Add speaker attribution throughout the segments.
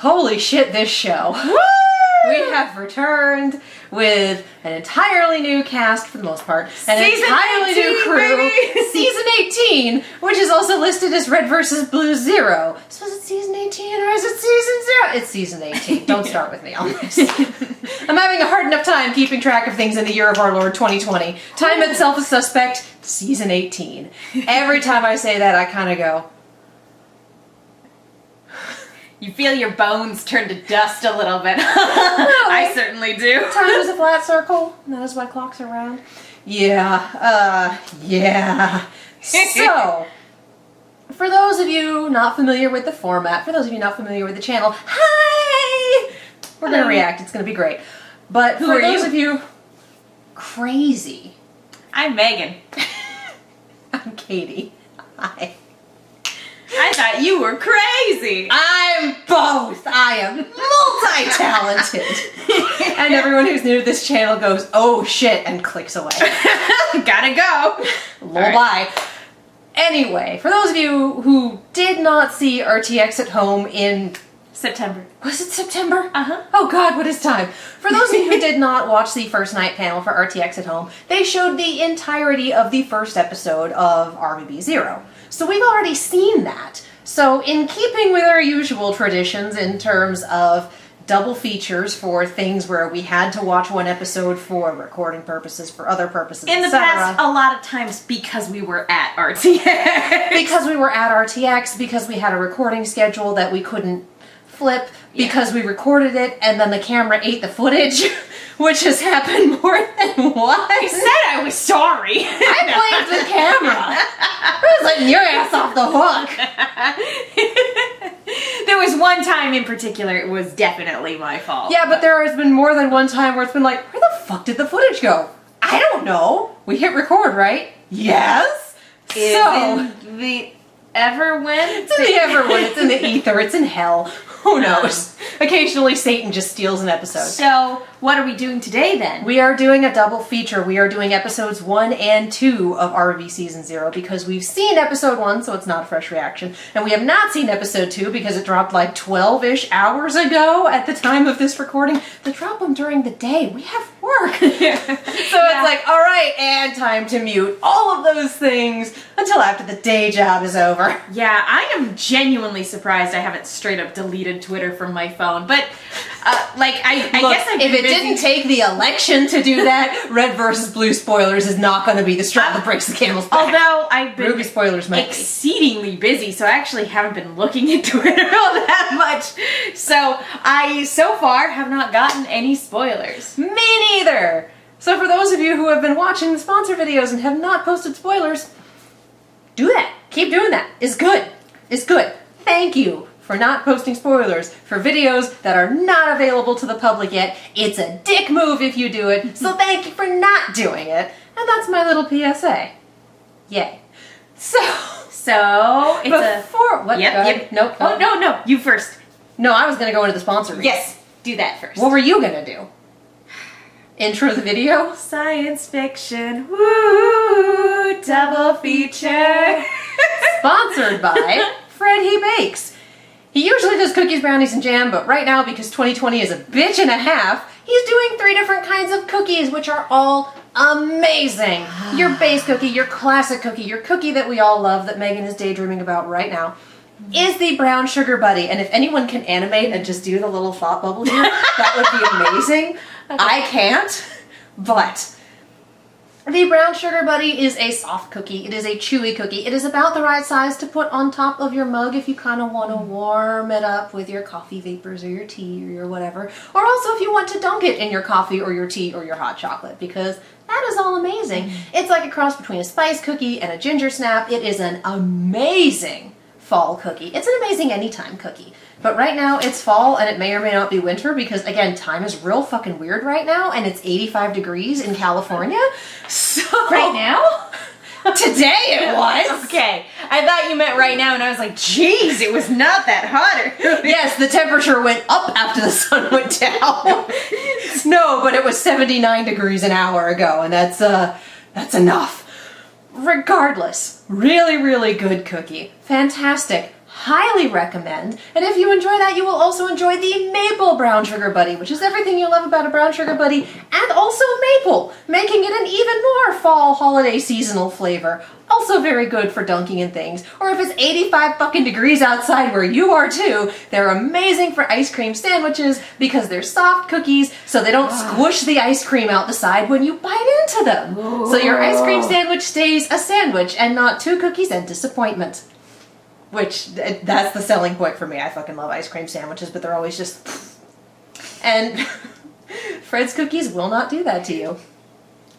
Speaker 1: Holy shit, this show.
Speaker 2: Woo!
Speaker 1: We have returned with an entirely new cast for the most part. An
Speaker 2: Season
Speaker 1: entirely
Speaker 2: 18,
Speaker 1: new crew.
Speaker 2: baby!
Speaker 1: Season 18, which is also listed as Red vs. Blue Zero. So is it season 18 or is it season 0? It's season 18. Don't start with me on this. I'm having a hard enough time keeping track of things in the year of our Lord 2020. Time itself is suspect. Season 18. Every time I say that, I kind of go...
Speaker 2: You feel your bones turn to dust a little bit. I certainly do.
Speaker 1: Time is a flat circle, and that is why clocks are round. Yeah. So, for those of you not familiar with the format, for those of you not familiar with the channel, hi! We're going to react, it's going to be great. But
Speaker 2: Who
Speaker 1: for
Speaker 2: are
Speaker 1: those
Speaker 2: you?
Speaker 1: of you crazy,
Speaker 2: I'm Megan.
Speaker 1: I'm Katie. Hi.
Speaker 2: I thought you were crazy.
Speaker 1: I'm both. I am multi-talented. And everyone who's new to this channel goes, oh shit, and clicks away.
Speaker 2: Gotta go.
Speaker 1: Bye. Anyway, for those of you who did not see RTX at home in...
Speaker 2: September.
Speaker 1: Was it September?
Speaker 2: Uh-huh.
Speaker 1: Oh god, what is time? For those of you who did not watch the first night panel for RTX at home, they showed the entirety of the first episode of RvB Zero. So we've already seen that. So in keeping with our usual traditions in terms of double features for things where we had to watch one episode for recording purposes, for other purposes,
Speaker 2: In the
Speaker 1: etc.
Speaker 2: past, a lot of times because we were at RTX.
Speaker 1: Because we were at RTX, because we had a recording schedule that we couldn't flip, because we recorded it and then the camera ate the footage, which has happened more than once.
Speaker 2: I said I was sorry.
Speaker 1: I blamed the camera. I was letting your ass off the hook.
Speaker 2: There was one time in particular it was definitely my fault.
Speaker 1: Yeah, but there has been more than one time where it's been like, where the fuck did the footage go? I don't know. We hit record, right? Yes. So
Speaker 2: In the Everwind?
Speaker 1: it's in the Everwood, it's in the ether, it's in hell. Who knows? Occasionally Satan just steals an episode.
Speaker 2: So, what are we doing today then?
Speaker 1: We are doing a double feature. We are doing episodes 1 and 2 of RvB Season 0 because we've seen episode 1, so it's not a fresh reaction. And we have not seen episode 2 because it dropped like 12-ish hours ago at the time of this recording. They drop them during the day. We have work. So it's like, all right, and time to mute all of those things until after the day job is over.
Speaker 2: Yeah, I am genuinely surprised I haven't straight up deleted Twitter from my phone. But, I
Speaker 1: Look,
Speaker 2: guess I've
Speaker 1: if
Speaker 2: been
Speaker 1: it didn't take the election to do that, Red versus Blue spoilers is not going to be the straw that breaks the camel's back.
Speaker 2: Although I've been
Speaker 1: Ruby spoilers might be.
Speaker 2: exceedingly busy, so I actually haven't been looking at Twitter all that much. So I, so far, have not gotten any spoilers.
Speaker 1: Me neither! So for those of you who have been watching the sponsor videos and have not posted spoilers, do that. Keep doing that. It's good. It's good. Thank you for not posting spoilers for videos that are not available to the public yet. It's a dick move if you do it, so thank you for not doing it. And that's my little PSA. Yay. So
Speaker 2: So, it's
Speaker 1: before... What?
Speaker 2: Yep,
Speaker 1: Go ahead.
Speaker 2: yep.
Speaker 1: Nope.
Speaker 2: Oh, no, you first.
Speaker 1: No, I was going to go into the sponsor read.
Speaker 2: Yes, do that first.
Speaker 1: What were you going to do? Intro the video?
Speaker 2: Science fiction, woo, double feature.
Speaker 1: Sponsored by Fred He Bakes. He usually does cookies, brownies, and jam, but right now, because 2020 is a bitch and a half, he's doing 3 different kinds of cookies, which are all amazing. Your base cookie, your classic cookie, your cookie that we all love that Megan is daydreaming about right now, is the brown sugar buddy. And if anyone can animate and just do the little thought bubble here, that would be amazing. Okay. I can't, but... The brown sugar buddy is a soft cookie. It is a chewy cookie. It is about the right size to put on top of your mug if you kind of want to warm it up with your coffee vapors or your tea or your whatever. Or also if you want to dunk it in your coffee or your tea or your hot chocolate, because that is all amazing. It's like a cross between a spice cookie and a ginger snap. It is an amazing fall cookie. It's an amazing anytime cookie. But right now it's fall and it may or may not be winter because, again, time is real fucking weird right now and it's 85 degrees in California. So
Speaker 2: Right now?
Speaker 1: Today it was.
Speaker 2: Okay, I thought you meant right now and I was like, geez, it was not that hot.
Speaker 1: Yes, the temperature went up after the sun went down. No, but it was 79 degrees an hour ago and that's enough. Regardless, really, really good cookie. Fantastic. highly recommend. And if you enjoy that, you will also enjoy the maple brown sugar buddy, which is everything you love about a brown sugar buddy, and also maple, making it an even more fall holiday seasonal flavor. Also very good for dunking in things. Or if it's 85 fucking degrees outside where you are too, they're amazing for ice cream sandwiches because they're soft cookies, so they don't squish the ice cream out the side when you bite into them. So your ice cream sandwich stays a sandwich and not 2 cookies and disappointment. Which, that's the selling point for me. I fucking love ice cream sandwiches, but they're always just... And Fred's cookies will not do that to you.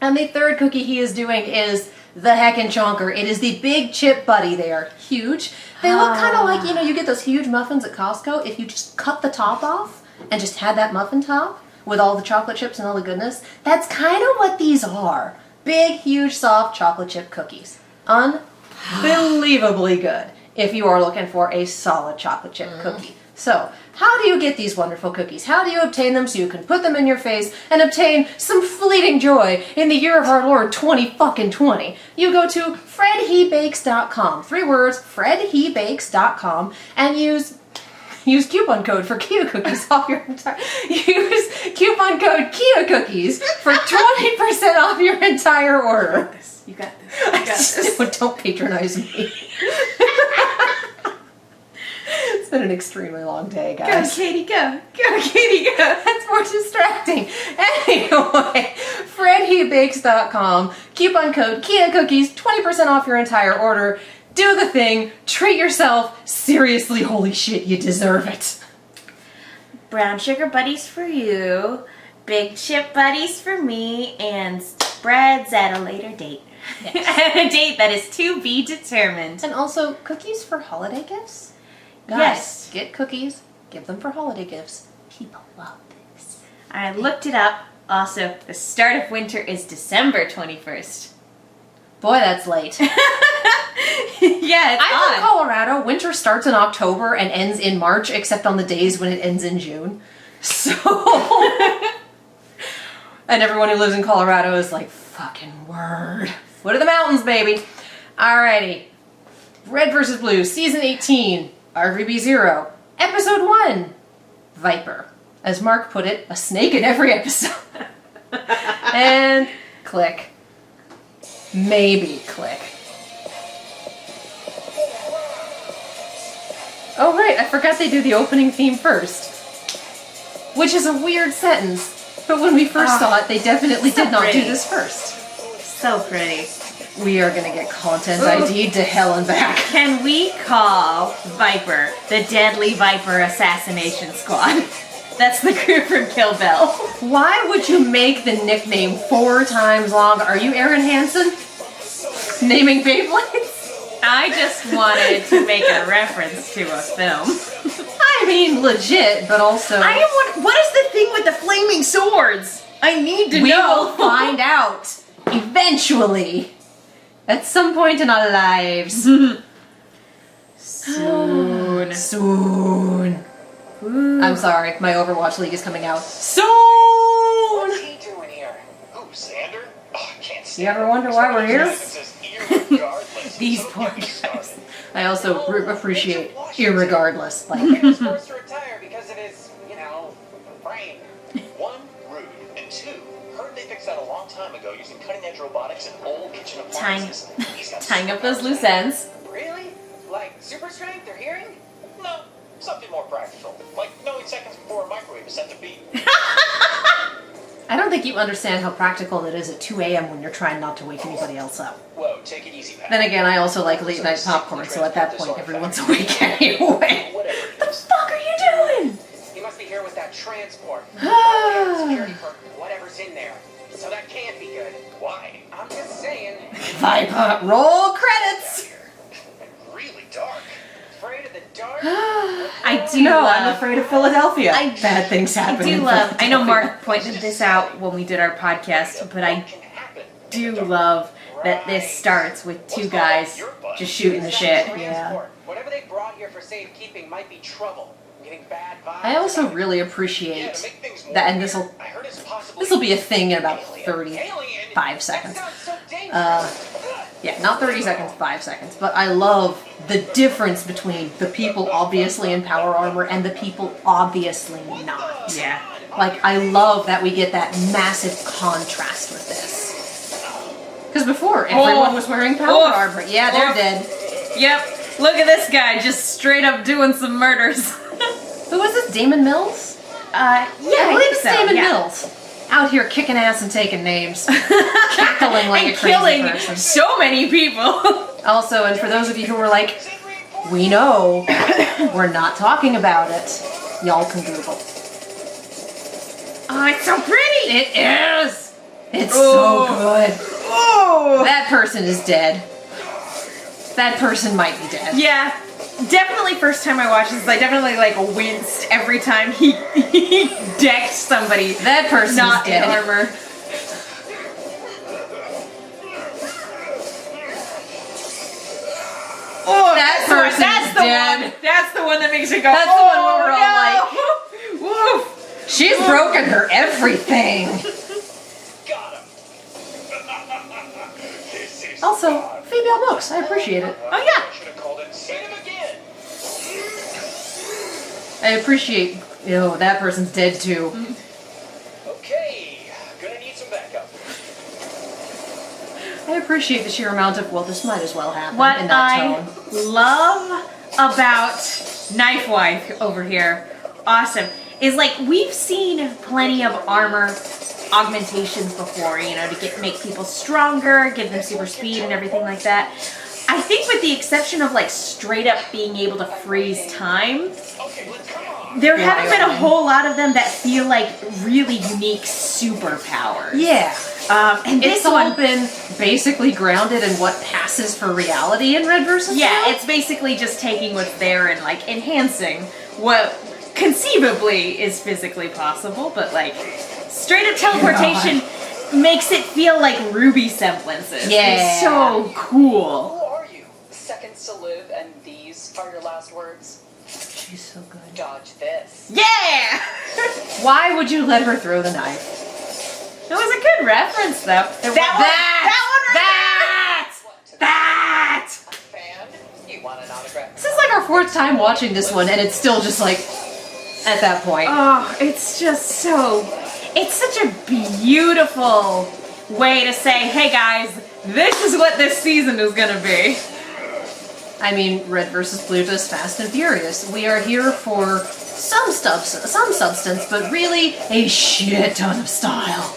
Speaker 1: And the third cookie he is doing is the Heckin' Chonker. It is the Big Chip Buddy. They are huge. They look kind of like, you know, you get those huge muffins at Costco. If you just cut the top off and just had that muffin top with all the chocolate chips and all the goodness, that's kind of what these are. Big, huge, soft chocolate chip cookies. Unbelievably good if you are looking for a solid chocolate chip cookie. So, how do you get these wonderful cookies? How do you obtain them so you can put them in your face and obtain some fleeting joy in the year of our Lord 2020? You go to fredhebakes.com. 3 words, fredhebakes.com, and use coupon code for Kia Cookies off your entire... Use coupon code Kia Cookies for 20% off your entire order.
Speaker 2: You got this. You got this.
Speaker 1: Don't patronize me. It's been an extremely long day, guys.
Speaker 2: Go, Katie, go. Go, Katie, go.
Speaker 1: That's more distracting. Anyway, fredhebakes.com, coupon code Kia Cookies, 20% off your entire order. Do the thing. Treat yourself. Seriously, holy shit, you deserve it.
Speaker 2: Brown sugar buddies for you, big chip buddies for me, and spreads at a later date. Yes. At a date that is to be determined.
Speaker 1: And also, cookies for holiday gifts? Guys,
Speaker 2: Yes.
Speaker 1: get cookies, give them for holiday gifts. People love this.
Speaker 2: I looked it up. Also, the start of winter is December 21st.
Speaker 1: Boy, that's late.
Speaker 2: Yeah, it's
Speaker 1: I'm
Speaker 2: odd.
Speaker 1: in Colorado. Winter starts in October and ends in March, except on the days when it ends in June. So... And everyone who lives in Colorado is like, fucking word. Foot of the mountains, baby. Alrighty. Red vs. Blue, Season 18, RvB Zero, Episode 1, Viper. As Mark put it, a snake in every episode. And click. Maybe click. Oh right, I forgot they do the opening theme first. Which is a weird sentence. But when we first saw it, they definitely did not do this first.
Speaker 2: So pretty.
Speaker 1: We are gonna get content ID'd to hell and back.
Speaker 2: Can we call Viper the Deadly Viper Assassination Squad? That's the crew from Kill Bill.
Speaker 1: Why would you make the nickname 4 times long? Are you Aaron Hansen? Naming Beyblades?
Speaker 2: I just wanted to make a reference to a film.
Speaker 1: I mean, legit, but also...
Speaker 2: What is the thing with the flaming swords? I need to
Speaker 1: We
Speaker 2: know.
Speaker 1: will find out. Eventually. At some point in our lives.
Speaker 2: Soon.
Speaker 1: Soon.
Speaker 2: Ooh.
Speaker 1: I'm sorry, my Overwatch League is coming out soon!
Speaker 3: What's he doing here? Who, Xander? Oh, I can't stand
Speaker 1: You ever wonder why we're here?
Speaker 2: These poor guys.
Speaker 1: I also appreciate irregardless. Like,
Speaker 3: He was forced to retire because of his, brain. 1, rude, and 2, heard they fixed that a long time ago using cutting-edge robotics and old kitchen appliances.
Speaker 2: Tying up those loose ends.
Speaker 3: Really? Like super strength or hearing? No, something more practical. Like knowing seconds before a microwave is set to beep.
Speaker 1: I don't think you understand how practical it is at 2 a.m. when you're trying not to wake anybody else up.
Speaker 3: Whoa, take it easy, Pat.
Speaker 1: Then again, I also like late night popcorn, so at that point, everyone's awake anyway.
Speaker 3: Whatever.
Speaker 1: What the fuck are you doing?
Speaker 3: He must be here with that transport. Probably have security for whatever's in there. So that can't be good. Why? I'm just saying.
Speaker 1: Viper, roll credits!
Speaker 3: Really dark. Afraid of the dark?
Speaker 2: I do
Speaker 1: No,
Speaker 2: love...
Speaker 1: I'm afraid of Philadelphia.
Speaker 2: I-
Speaker 1: Bad things happen
Speaker 2: I do
Speaker 1: in
Speaker 2: love... I know
Speaker 1: Philadelphia.
Speaker 2: Mark pointed this out when we did our podcast, but I do love that this starts with 2 guys just shooting the shit.
Speaker 1: Yeah.
Speaker 3: Whatever they brought here for safekeeping might be trouble. Getting bad vibes.
Speaker 1: I also really appreciate that, and this will be a thing in about 35 seconds. Yeah, not 30 seconds, 5 seconds. But I love the difference between the people obviously in power armor and the people obviously not.
Speaker 2: Yeah.
Speaker 1: Like, I love that we get that massive contrast with this. Because before, everyone was wearing power armor. Yeah, they're dead.
Speaker 2: Yep. Look at this guy just straight up doing some murders.
Speaker 1: Who was this? Damon Mills?
Speaker 2: Yeah,
Speaker 1: I believe it's
Speaker 2: so.
Speaker 1: Damon
Speaker 2: Yeah.
Speaker 1: Mills. Out here kicking ass and taking names. Cackling like
Speaker 2: And
Speaker 1: a crazy
Speaker 2: killing
Speaker 1: person.
Speaker 2: so many people.
Speaker 1: Also, and for those of you who were like, we know, we're not talking about it, y'all can Google.
Speaker 2: Oh, it's so pretty.
Speaker 1: It is! It's so good.
Speaker 2: Oh.
Speaker 1: That person is dead. That person might be dead.
Speaker 2: Yeah. Definitely first time I watched this, I definitely like winced every time he decked somebody
Speaker 1: That person
Speaker 2: not
Speaker 1: is
Speaker 2: in
Speaker 1: dead.
Speaker 2: armor. Oh,
Speaker 1: That person is dead.
Speaker 2: one. That's the one that makes it go.
Speaker 1: That's the one where we're all
Speaker 2: like, woof.
Speaker 1: She's broken her everything.
Speaker 3: Got him. This is
Speaker 1: Also,
Speaker 3: fun.
Speaker 1: female books. I appreciate it.
Speaker 2: Oh yeah.
Speaker 3: I should have called it "Hit him again."
Speaker 1: I appreciate, that person's dead too.
Speaker 3: Okay, gonna need some backup.
Speaker 1: I appreciate the sheer amount of, well, this might as well happen
Speaker 2: What
Speaker 1: in that
Speaker 2: I
Speaker 1: tone.
Speaker 2: love about Knife Wife over here, awesome, is like we've seen plenty of armor augmentations before, to make people stronger, give them super speed and everything like that. I think with the exception of like straight up being able to freeze time,
Speaker 3: Okay, come on.
Speaker 2: there haven't been a whole lot of them that feel like really unique superpowers.
Speaker 1: Yeah.
Speaker 2: And
Speaker 1: It's
Speaker 2: this
Speaker 1: all
Speaker 2: one,
Speaker 1: been basically grounded in what passes for reality in Red vs.
Speaker 2: yeah,
Speaker 1: Wild.
Speaker 2: it's basically just taking what's there and like enhancing what conceivably is physically possible, but like straight up teleportation makes it feel like Ruby semblances.
Speaker 1: Yeah.
Speaker 2: It's so cool.
Speaker 3: Who are you?
Speaker 4: Seconds to live, and these are your last words.
Speaker 1: She's so good.
Speaker 4: Dodge this.
Speaker 2: Yeah!
Speaker 1: Why would you let her throw the knife?
Speaker 2: It was a good reference though. That
Speaker 3: Fan? You want an autograph?
Speaker 1: This is like our fourth time watching this one, and it's still just like, at that point.
Speaker 2: Oh, it's just so... It's such a beautiful way to say, hey guys, this is what this season is gonna be.
Speaker 1: I mean, Red vs. Blue does Fast and Furious. We are here for some substance, but really a shit ton of style.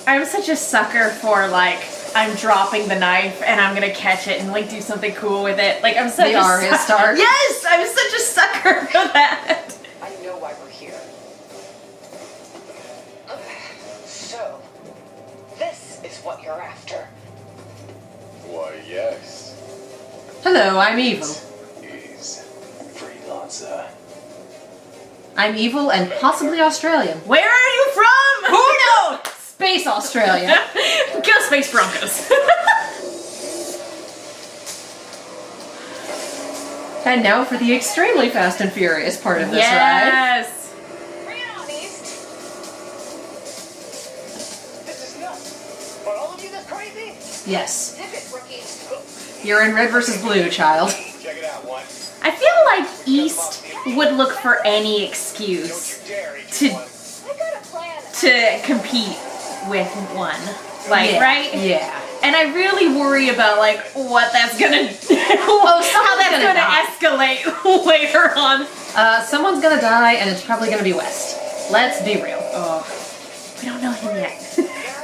Speaker 2: I'm such a sucker for like, I'm dropping the knife and I'm gonna catch it and like do something cool with it. Like I'm such
Speaker 1: The Arya Stark.
Speaker 2: Yes, I'm such a sucker for that.
Speaker 4: I know why we're here.
Speaker 3: So, this is what you're after.
Speaker 5: Why, yes.
Speaker 1: Hello, I'm evil.
Speaker 5: He's freelancer.
Speaker 1: I'm evil and possibly Australian.
Speaker 2: Where are you from?
Speaker 1: Who knows? Space Australia.
Speaker 2: Go Space Broncos.
Speaker 1: And now for the extremely Fast and Furious part of this ride.
Speaker 2: Yes.
Speaker 4: Bring it on, East.
Speaker 3: This is nuts. Are all of you this crazy?
Speaker 1: Yes.
Speaker 4: Zip it, rookie.
Speaker 1: You're in Red vs. Blue, child.
Speaker 3: Check it out, one.
Speaker 2: I feel like East would look for any
Speaker 3: Don't
Speaker 2: excuse
Speaker 3: you dare eat
Speaker 2: To-
Speaker 3: one.
Speaker 4: I got a plan.
Speaker 2: to compete with one. Like,
Speaker 1: Yeah,
Speaker 2: right?
Speaker 1: Yeah.
Speaker 2: And I really worry about like what that's gonna how that's
Speaker 1: gonna
Speaker 2: gonna
Speaker 1: die.
Speaker 2: escalate later on.
Speaker 1: Someone's gonna die, and it's probably gonna be West. Let's be real.
Speaker 2: We don't know him yet.
Speaker 3: Now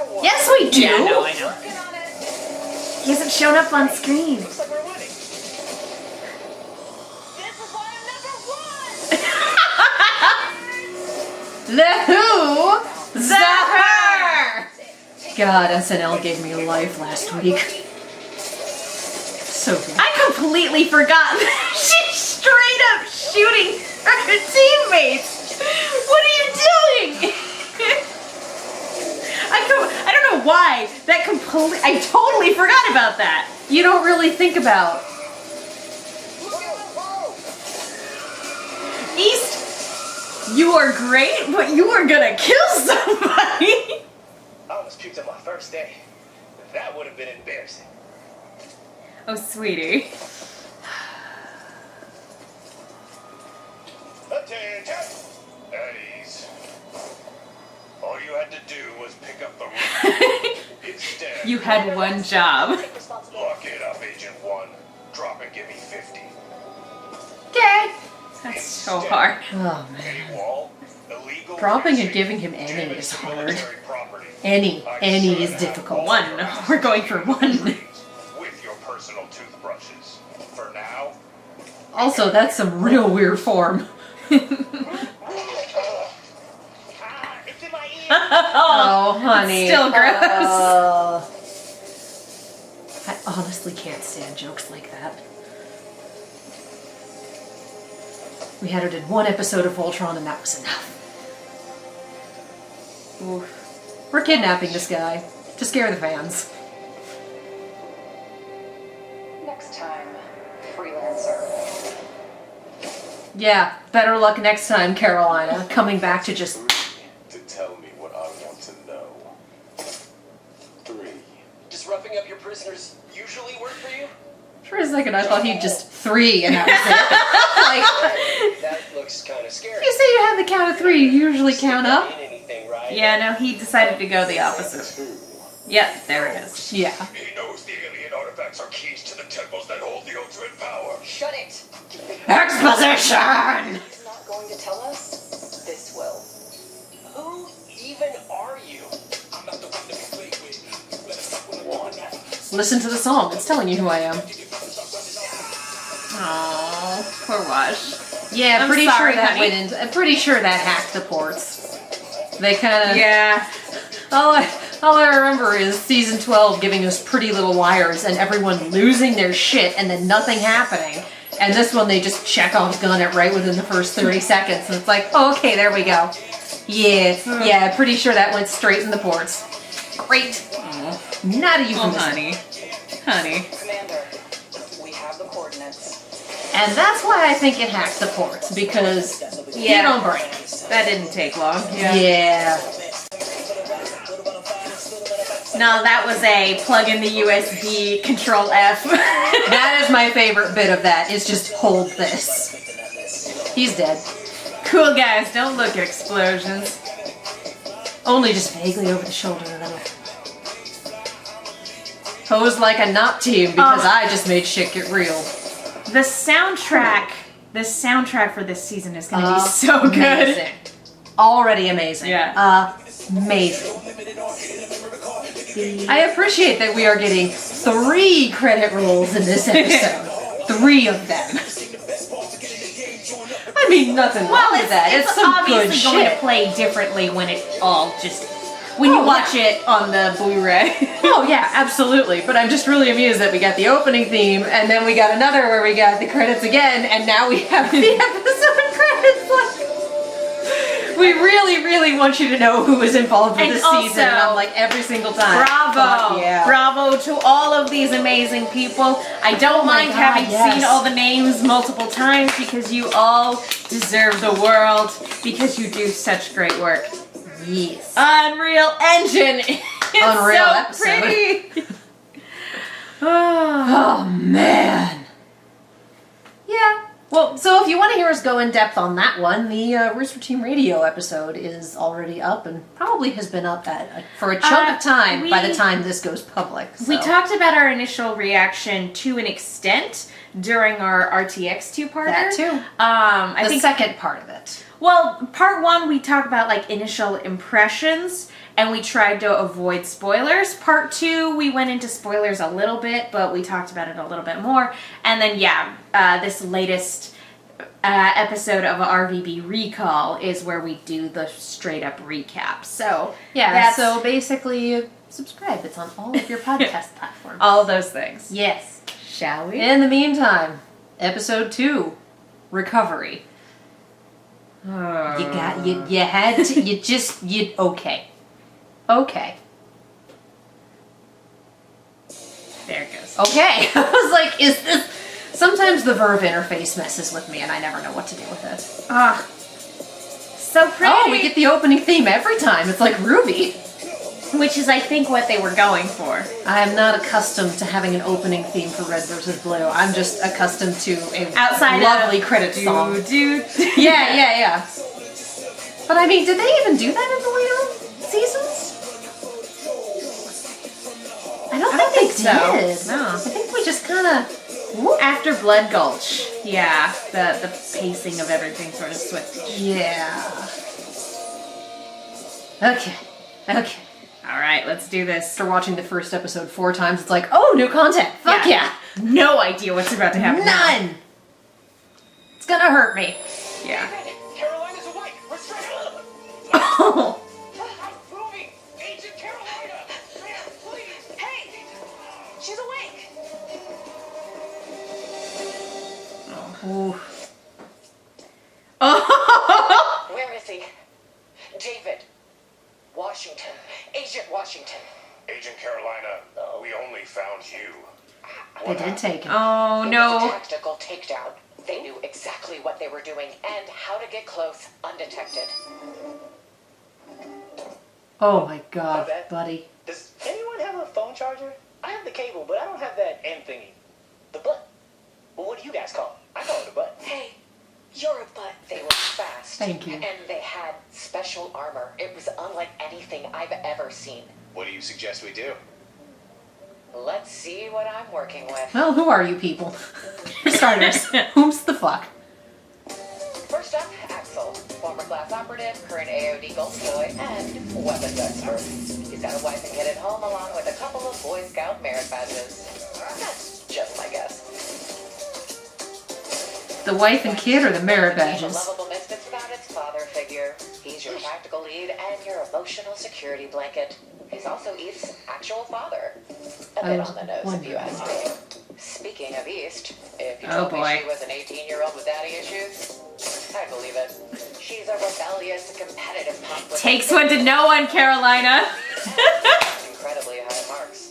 Speaker 3: what?
Speaker 1: Yes, we do.
Speaker 2: I know.
Speaker 4: Working on it.
Speaker 2: He hasn't shown up on screen.
Speaker 3: Looks like we're winning.
Speaker 4: This is why I'm number one.
Speaker 1: The Who? The Her! God, SNL gave me life last week. So good.
Speaker 2: I completely forgot that she's straight up shooting her teammates. What are you doing? I don't know why. I totally forgot about that.
Speaker 1: You don't really think about.
Speaker 2: East, you are great, but you are gonna kill somebody.
Speaker 3: I almost puked on my first day. That would have been embarrassing.
Speaker 2: Oh, sweetie.
Speaker 3: Attention! At ease. All you had to do was pick up the room. Instead,
Speaker 2: You had one job.
Speaker 4: Take responsibility.
Speaker 3: lock it up, Agent 1. Drop and give me 50.
Speaker 1: Okay.
Speaker 2: That's so hard.
Speaker 1: Oh man.
Speaker 3: Any wall, illegal
Speaker 1: Dropping and
Speaker 3: fixing,
Speaker 1: giving him any
Speaker 3: damage
Speaker 1: is
Speaker 3: to
Speaker 1: hard.
Speaker 3: military property.
Speaker 1: Any
Speaker 3: I
Speaker 1: is
Speaker 3: should have
Speaker 1: difficult.
Speaker 2: One. We're going for one.
Speaker 3: With your personal toothbrushes. For now,
Speaker 1: Also, that's some real weird form.
Speaker 3: it's in my ear.
Speaker 1: Oh, honey.
Speaker 2: Still gross.
Speaker 1: I honestly can't stand jokes like that. We had her did one episode of Voltron and that was enough.
Speaker 2: Oof.
Speaker 1: We're kidnapping this guy to scare the fans.
Speaker 4: Next time, freelancer.
Speaker 1: Yeah, better luck next time, Carolina. Coming back to just...
Speaker 5: To tell me what I want to know. 3.
Speaker 3: Does roughing up your prisoners usually work for you?
Speaker 1: For a second I thought he'd just 3 and that was it. Like,
Speaker 3: That looks kind of scary.
Speaker 1: you say you have the count of 3, you usually count up?
Speaker 3: Anything, right?
Speaker 2: Yeah, no, he decided to go the opposite.
Speaker 5: 2.
Speaker 2: Yep, there it is.
Speaker 1: Yeah.
Speaker 3: He knows the alien artifacts are keys to the temples that hold the ultimate power.
Speaker 4: Shut it!
Speaker 1: Exposition!
Speaker 4: He's not going to tell us. This will.
Speaker 3: Who even are you? I'm not the one to be played with.
Speaker 5: 1.
Speaker 1: Listen to the song, it's telling you who I am.
Speaker 2: Oh, poor Wash.
Speaker 1: Yeah,
Speaker 2: I'm
Speaker 1: pretty
Speaker 2: sorry,
Speaker 1: sure that
Speaker 2: honey.
Speaker 1: went into. I'm pretty sure that hacked the ports. They kind of.
Speaker 2: Yeah.
Speaker 1: All I remember is season 12 giving us Pretty Little Liars and everyone losing their shit and then nothing happening. And this one they just Chekhov's gun it right within the first 30 seconds, and it's like, oh, okay, there we go. Yeah, pretty sure that went straight in the ports. Great. Not even.
Speaker 2: Oh, honey. Honey.
Speaker 4: Commander, we have the coordinates.
Speaker 1: And that's why I think it hacked the ports, because
Speaker 2: Yeah.
Speaker 1: you don't break.
Speaker 2: That didn't take long.
Speaker 1: Yeah.
Speaker 2: No, that was a plug in the USB, Control F.
Speaker 1: That is my favorite bit of that, is just hold this. He's dead.
Speaker 2: Cool guys, don't look at explosions.
Speaker 1: Only just vaguely over the shoulder a little. Pose like a not team because I just made shit get real.
Speaker 2: The soundtrack for this season is going to be so good.
Speaker 1: Amazing. Already amazing.
Speaker 2: Yeah.
Speaker 1: Amazing. I appreciate that we are getting 3 credit rolls in this episode. 3 of them. I mean, nothing wrong
Speaker 2: Well,
Speaker 1: with that. It's some
Speaker 2: obviously
Speaker 1: good
Speaker 2: going
Speaker 1: shit.
Speaker 2: to play differently when it all just when you watch it on the Blu-ray.
Speaker 1: Oh yeah, absolutely. But I'm just really amused that we got the opening theme, and then we got another where we got the credits again, and now we have the episode credits. Like, we really, really want you to know who is involved with
Speaker 2: And
Speaker 1: this season, and
Speaker 2: also,
Speaker 1: I'm like every single time.
Speaker 2: Bravo!
Speaker 1: Fuck yeah.
Speaker 2: Bravo to all of these amazing people. I don't
Speaker 1: my
Speaker 2: mind
Speaker 1: God,
Speaker 2: having
Speaker 1: yes.
Speaker 2: seen all the names multiple times because you all deserve the world because you do such great work.
Speaker 1: Yes.
Speaker 2: Unreal Engine is
Speaker 1: Unreal
Speaker 2: so
Speaker 1: episode.
Speaker 2: pretty.
Speaker 1: Oh man. Yeah. Well, so if you want to hear us go in depth on that one, the Rooster Team Radio episode is already up and probably has been up for a chunk of time by the time this goes public.
Speaker 2: We
Speaker 1: so.
Speaker 2: talked about our initial reaction to an extent during our RTX two-parter.
Speaker 1: That too.
Speaker 2: I
Speaker 1: the
Speaker 2: think
Speaker 1: second part of it.
Speaker 2: Well, part 1 we talked about like initial impressions and we tried to avoid spoilers. Part 2 we went into spoilers a little bit, but we talked about it a little bit more. And then this latest episode of RvB Recall is where we do the straight up recap. So
Speaker 1: Yeah, so basically subscribe. It's on all of your podcast platforms.
Speaker 2: all those things.
Speaker 1: Yes.
Speaker 2: Shall we?
Speaker 1: In the meantime, episode 2, Recovery. You had to, okay. Okay.
Speaker 2: There it goes.
Speaker 1: Okay. I was like, is this... Sometimes the verb interface messes with me and I never know what to do with it.
Speaker 2: So pretty.
Speaker 1: Oh, we get the opening theme every time. It's like Ruby.
Speaker 2: Which is, I think, what they were going for.
Speaker 1: I am not accustomed to having an opening theme for Red vs. Blue. I'm just accustomed to a
Speaker 2: Outside
Speaker 1: lovely
Speaker 2: of
Speaker 1: credit song.
Speaker 2: Dude.
Speaker 1: Yeah. But I mean, did they even do that in the later seasons? I don't think they did.
Speaker 2: No.
Speaker 1: I think we just kind of.
Speaker 2: After Blood Gulch, yeah, the pacing of everything sort of switched.
Speaker 1: Yeah. Okay.
Speaker 2: All right, let's do this.
Speaker 1: After watching the first episode 4 times, it's like, oh, new content. Fuck yeah.
Speaker 2: No idea what's about to happen.
Speaker 1: None. It's gonna hurt me.
Speaker 2: Yeah.
Speaker 3: Carolina's awake. We're straight up.
Speaker 2: Oh.
Speaker 3: I'm moving. Agent Carolina. Man, please.
Speaker 4: Hey! She's awake!
Speaker 1: Ooh.
Speaker 2: Oh.
Speaker 3: Where is he? David. Washington. Agent Washington.
Speaker 5: Agent Carolina, we only found you.
Speaker 1: They did take him.
Speaker 2: Oh
Speaker 3: It was a
Speaker 2: no.
Speaker 3: tactical takedown. They knew exactly what they were doing and how to get close undetected.
Speaker 1: Oh my god,
Speaker 6: My bad.
Speaker 1: buddy.
Speaker 6: Does anyone have a phone charger? I have the cable, but I don't have that end thingy. The butt. Well, what do you guys call it? I call it a butt.
Speaker 4: Hey, you're a butt.
Speaker 3: They were fast.
Speaker 1: Thank you.
Speaker 3: And they had special armor. It was unlike anything I've ever seen.
Speaker 5: What do you suggest we do?
Speaker 3: Let's see what I'm working with.
Speaker 1: Well, who are you people? For starters, whom's the fuck?
Speaker 3: First up, Axel, former class operative, current AOD Golden Boy, and weapons expert. He's got a wife and kid at home along with a couple of Boy Scout merit badges. That's just my guess.
Speaker 1: The wife and kid or the merit
Speaker 3: He's a
Speaker 1: badges?
Speaker 3: lovable misfits without its father figure. He's your tactical lead and your emotional security blanket. He's also East's actual father. A
Speaker 1: I
Speaker 3: bit
Speaker 1: was
Speaker 3: on the nose, if
Speaker 1: wondering.
Speaker 3: you ask me. Speaking of East, if you
Speaker 2: Oh,
Speaker 3: told me
Speaker 2: boy.
Speaker 3: she was an 18-year-old with daddy issues, I'd believe it. She's a rebellious, competitive punk with
Speaker 2: Takes one to know one, Carolina.
Speaker 3: incredibly high marks.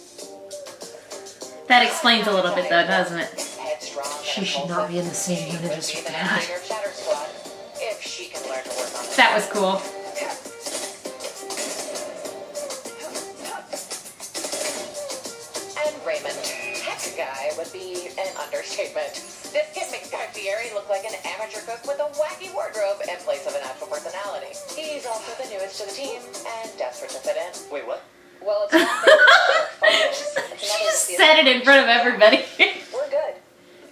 Speaker 2: That explains a little bit though, doesn't it?
Speaker 3: Headstrong
Speaker 1: She
Speaker 3: and
Speaker 1: should not be in the same
Speaker 3: she
Speaker 1: unit
Speaker 3: would
Speaker 1: as
Speaker 3: be
Speaker 1: her
Speaker 3: the
Speaker 1: dad.
Speaker 3: next leader of Shatter Squad if she can learn to work on it.
Speaker 2: That was cool.
Speaker 3: And Raymond, tech guy would be an understatement. This kid makes Guy Fieri look like an amateur cook with a wacky wardrobe in place of an actual personality. He's also the newest to the team and desperate to fit in.
Speaker 6: Wait, what?
Speaker 3: Well, it's not that follows.
Speaker 2: She just said it in front of everybody.
Speaker 3: We're good.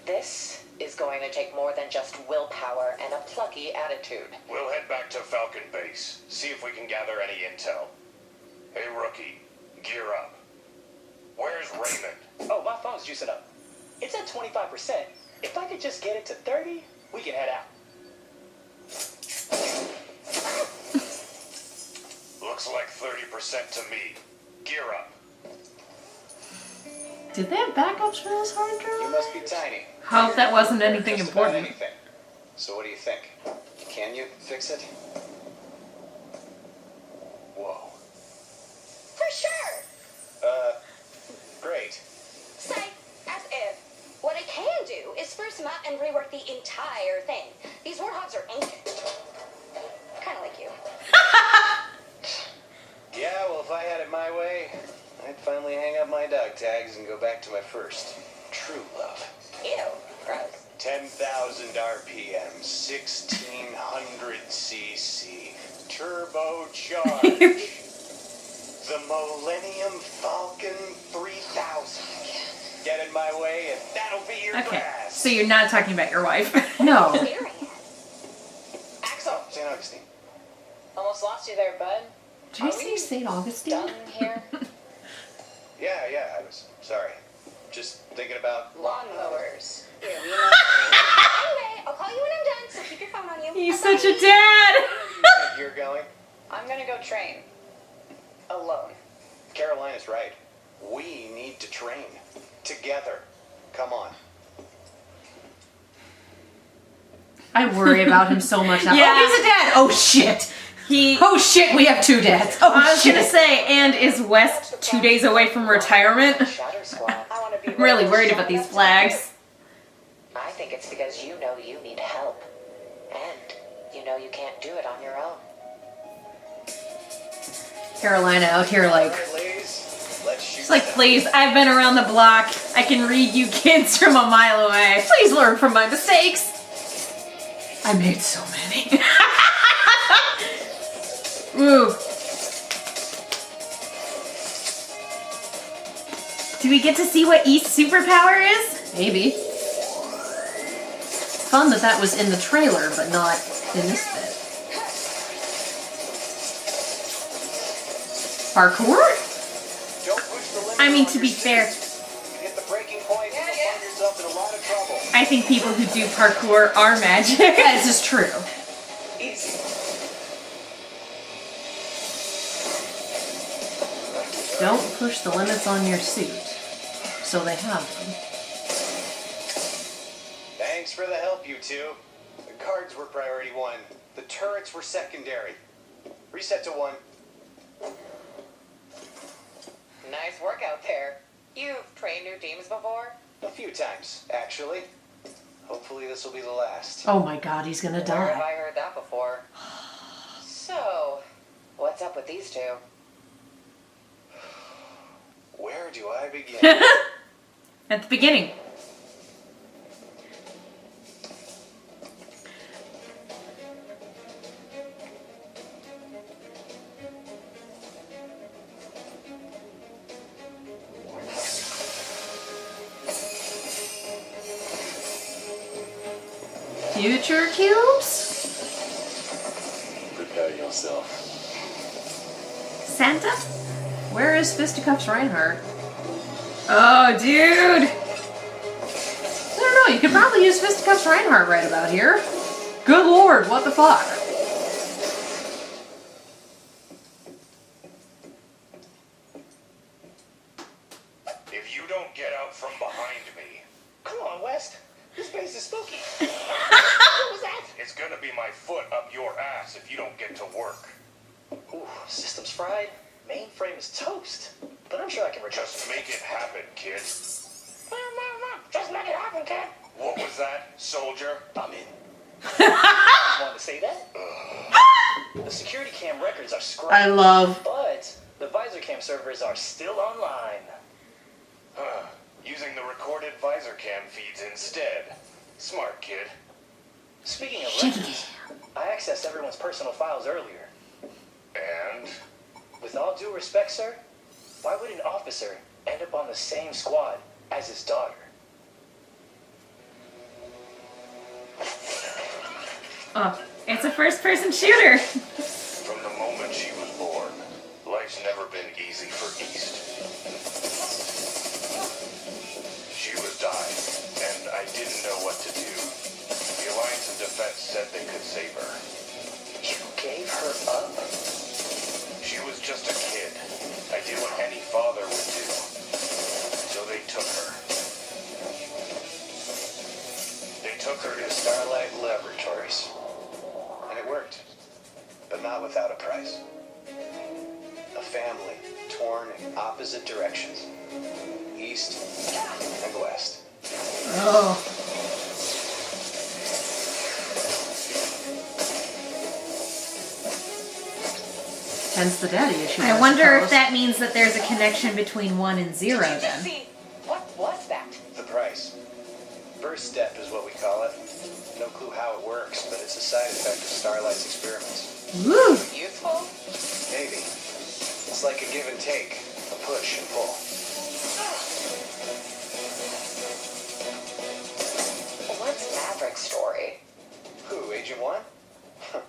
Speaker 3: This is going to take more than just willpower and a plucky attitude.
Speaker 5: We'll head back to Falcon Base, see if we can gather any intel. Hey, rookie, gear up. Where's Raymond?
Speaker 6: Oh, my phone's juicing up. It's at 25%. If I could just get it to 30, we can head out.
Speaker 5: Looks like 30% to me. Gear up.
Speaker 1: Did they have backups for this hard
Speaker 7: You
Speaker 1: drive?
Speaker 7: must be tiny.
Speaker 2: Hope that wasn't anything
Speaker 7: Just about
Speaker 2: important.
Speaker 7: anything. So what do you think? Can you fix it?
Speaker 5: Whoa.
Speaker 4: For sure!
Speaker 7: Great.
Speaker 4: Say, as if. What I can do is spruce them up and rework the entire thing. These warthogs are ancient. Kinda like you.
Speaker 7: Yeah, well, if I had it my way, I'd finally hang up my dog tags and go back to my first true love.
Speaker 4: Ew, gross.
Speaker 5: 10,000 RPM, 1600 cc, turbocharged. The Millennium Falcon 3000. Get in my way and that'll be your
Speaker 2: Okay,
Speaker 5: grass.
Speaker 2: so you're not talking about your wife.
Speaker 1: No.
Speaker 4: Period.
Speaker 3: Axel,
Speaker 7: St. Augustine.
Speaker 3: almost lost you there, bud.
Speaker 1: Did you say St. Augustine?
Speaker 3: Done here?
Speaker 7: Yeah, I was sorry. Just thinking about
Speaker 3: Lawnmowers.
Speaker 4: Here, we know. Anyway, I'll call you when I'm done, so keep your phone on you.
Speaker 2: He's
Speaker 4: Bye-bye.
Speaker 2: such a dad.
Speaker 7: where you think you're going.
Speaker 3: I'm gonna go train. Alone.
Speaker 7: Carolina's right. We need to train together. Come on.
Speaker 1: I worry about him so much now.
Speaker 2: Yeah.
Speaker 1: Oh, he's a dad! Oh shit! Oh shit, we have 2 dads. Oh
Speaker 2: I was
Speaker 1: shit.
Speaker 2: gonna say, and is West 2 days away from retirement?
Speaker 3: Shatter Squad.
Speaker 4: I want to be
Speaker 2: I'm really worried about these flags.
Speaker 3: I think it's because you know you need help. And you know you can't do it on your own.
Speaker 1: Carolina out here like,
Speaker 7: Alright, ladies, let's shoot.
Speaker 2: It's like, please, I've been around the block. I can read you kids from a mile away.
Speaker 1: please learn from my mistakes. I made so many.
Speaker 2: Ooh. Do we get to see what East's superpower is?
Speaker 1: Maybe. Fun that was in the trailer, but not in this bit. Parkour?
Speaker 7: Don't push the limit
Speaker 2: I mean,
Speaker 7: on
Speaker 2: to be
Speaker 7: your
Speaker 2: fair,
Speaker 7: suit. You hit the breaking point, you'll find yourself in a lot of trouble.
Speaker 2: I think people who do parkour are magic.
Speaker 1: This is true.
Speaker 6: Easy.
Speaker 1: Don't push the limits on your suit. So they have them.
Speaker 7: Thanks for the help, you two. The cards were priority 1. The turrets were secondary. Reset to 1.
Speaker 3: Nice work out there. You've trained new teams before?
Speaker 7: A few times, actually. Hopefully this will be the last.
Speaker 1: Oh my god, he's gonna
Speaker 3: Where have
Speaker 1: die.
Speaker 3: I heard that before? So, what's up with these two?
Speaker 7: Where do I begin?
Speaker 2: At the beginning.
Speaker 1: Future cubes?
Speaker 7: Prepare yourself.
Speaker 2: Santa?
Speaker 1: Where is Fisticuffs Reinhardt?
Speaker 2: Oh, dude!
Speaker 1: I don't know, you could probably use Fisticuffs Reinhardt right about here. Good lord, what the fuck?
Speaker 5: If you don't get out from behind me,
Speaker 6: Come on, West. This base is spooky. What was that?
Speaker 5: it's gonna be my foot up your ass if you don't get to work.
Speaker 6: Ooh, system's fried. Mainframe is toast. But I'm sure I can recover.
Speaker 5: Just make it happen, kid.
Speaker 6: Just make it happen, kid.
Speaker 5: What was that, soldier?
Speaker 6: I'm in. Want to say that? The security cam records are scrubbed.
Speaker 1: I love.
Speaker 6: But the visor cam servers are still online.
Speaker 5: Huh. Using the recorded visor cam feeds instead. Smart, kid.
Speaker 6: Speaking of records, I accessed everyone's personal files earlier.
Speaker 5: And?
Speaker 6: With all due respect, sir, why would an officer end up on the same squad as his daughter?
Speaker 2: Oh, it's a first-person shooter.
Speaker 5: From the moment she was born, life's never been easy for East. She was dying, and I didn't know what to do. The Alliance of Defense said they could save her.
Speaker 6: You gave her up?
Speaker 5: She was just a kid. I did what any father would do. So they took her. They took her to
Speaker 7: Starlight Laboratories. And it worked. But not without a price. A family torn in opposite directions. East and west.
Speaker 1: Oh. Hence the daddy issue.
Speaker 2: I wonder if
Speaker 1: suppose.
Speaker 2: that means that there's a connection between 1 and 0
Speaker 3: Did you just
Speaker 2: then.
Speaker 3: see? What was that?
Speaker 7: The price. First step is what we call it. No clue how it works, but it's a side effect of Starlight's experiments.
Speaker 2: Woo!
Speaker 3: Useful?
Speaker 7: Maybe. It's like a give and take, a push and pull.
Speaker 3: What's Maverick's story?
Speaker 7: Who, Agent 1?
Speaker 1: The other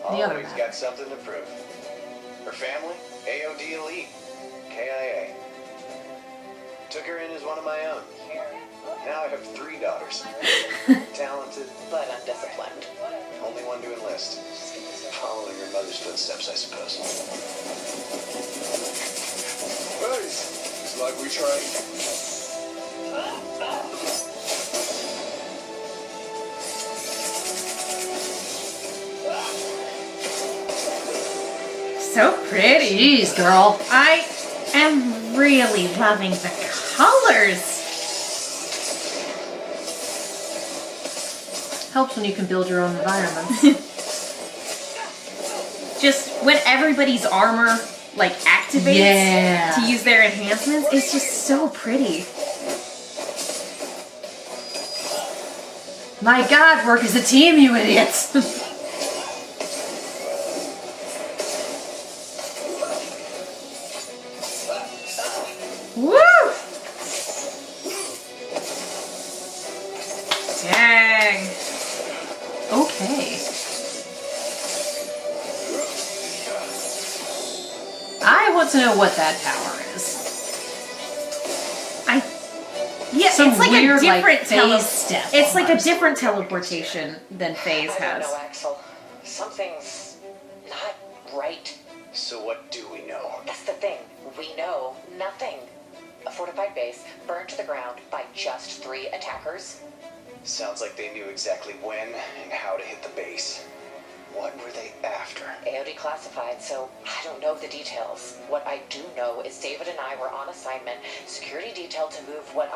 Speaker 7: Always
Speaker 1: Maverick.
Speaker 7: got something to prove. Her family, AOD Elite, KIA. Took her in as one of my own. Now I have 3 daughters. Talented,
Speaker 3: But undisciplined.
Speaker 7: only one to enlist. Following her mother's footsteps, I suppose. Nice. It's like we tried.
Speaker 2: So pretty.
Speaker 1: Jeez, girl.
Speaker 2: I am really loving the colors.
Speaker 1: Helps when you can build your own environment.
Speaker 2: just when everybody's armor like activates
Speaker 1: Yeah.
Speaker 2: to use their enhancements, it's just so pretty.
Speaker 1: My God, work as a team, you idiots.
Speaker 2: Woo! Dang.
Speaker 1: Okay. I want to know what that power is.
Speaker 2: Yeah,
Speaker 1: Some
Speaker 2: it's like
Speaker 1: weird,
Speaker 2: a different
Speaker 1: phase step.
Speaker 2: It's like a
Speaker 1: almost.
Speaker 2: different teleportation than Phase
Speaker 3: I don't
Speaker 2: has.
Speaker 3: know, Axel. Something's not right.
Speaker 7: So what do we know?
Speaker 3: That's the thing. We know nothing. A fortified base burned to the ground by just 3 attackers.
Speaker 7: Sounds like they knew exactly when and how to hit the base. What were they after?
Speaker 3: AOD classified, so I don't know the details. What I do know is David and I were on assignment, security detail to move what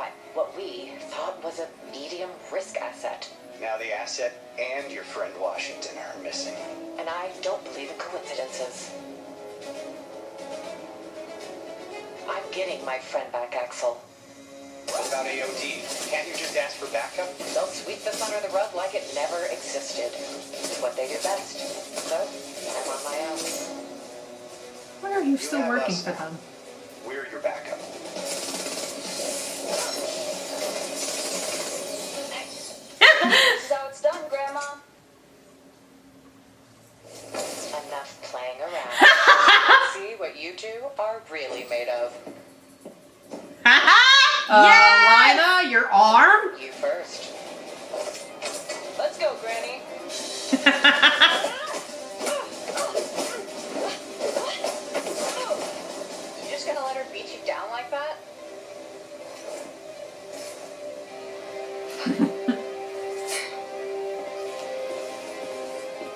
Speaker 3: we thought was a medium risk asset.
Speaker 7: Now the asset and your friend Washington are missing.
Speaker 3: And I don't believe in coincidences. I'm getting my friend back, Axel.
Speaker 7: What about AOD? Can't you just ask for backup?
Speaker 3: They'll sweep this under the rug like it never existed. It's what they do best. So, I'm on my own.
Speaker 1: Why are you still
Speaker 7: have
Speaker 1: working
Speaker 7: us.
Speaker 1: for them?
Speaker 7: We're your backup.
Speaker 4: This is how it's done, Grandma.
Speaker 3: Enough playing around. See what you two are really made of.
Speaker 1: Lina, your arm?
Speaker 3: You first.
Speaker 4: Let's go, Granny. You just gonna let her beat you down like that?